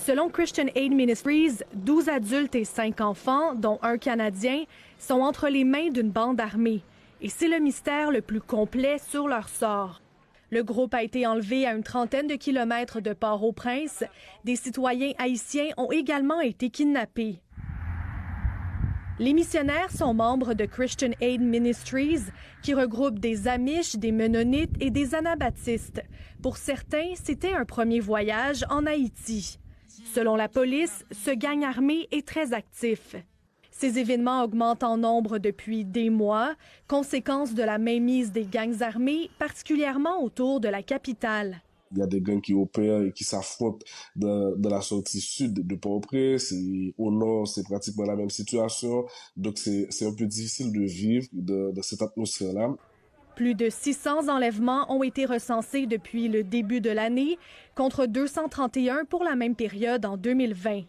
Selon Christian Aid Ministries, 12 adultes et 5 enfants, dont un Canadien, sont entre les mains d'une bande armée. Et c'est le mystère le plus complet sur leur sort. Le groupe a été enlevé à une trentaine de kilomètres de Port-au-Prince. Des citoyens haïtiens ont également été kidnappés. Les missionnaires sont membres de Christian Aid Ministries, qui regroupe des Amish, des Mennonites et des Anabaptistes. Pour certains, c'était un premier voyage en Haïti. Selon la police, ce gang armé est très actif. Ces événements augmentent en nombre depuis des mois, conséquence de la mainmise des gangs armés, particulièrement autour de la capitale. Il y a des gangs qui opèrent et qui s'affrontent dans la sortie sud de Port-au-Prince. Au nord, c'est pratiquement la même situation. Donc, c'est un peu difficile de vivre dans cette atmosphère-là. Plus de 600 enlèvements ont été recensés depuis le début de l'année, contre 231 pour la même période en 2020.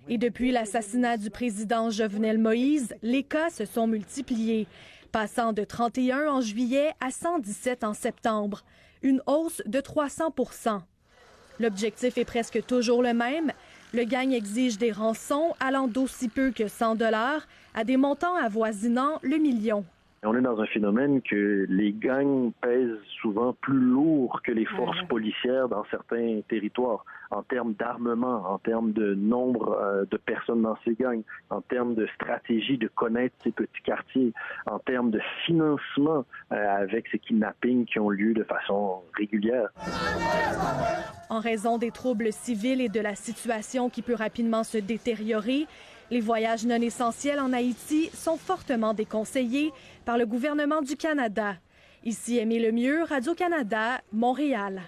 Et depuis l'assassinat du président Jovenel Moïse, les cas se sont multipliés, passant de 31 en juillet à 117 en septembre, une hausse de 300 %. L'objectif est presque toujours le même. Le gang exige des rançons allant d'aussi peu que 100 $ à des montants avoisinant le million. On est dans un phénomène que les gangs pèsent souvent plus lourd que les forces policières dans certains territoires, en termes d'armement, en termes de nombre de personnes dans ces gangs, en termes de stratégie de connaître ces petits quartiers, en termes de financement avec ces kidnappings qui ont lieu de façon régulière. En raison des troubles civils et de la situation qui peut rapidement se détériorer, les voyages non essentiels en Haïti sont fortement déconseillés par le gouvernement du Canada. Ici Aimée Lemieux, Radio-Canada, Montréal.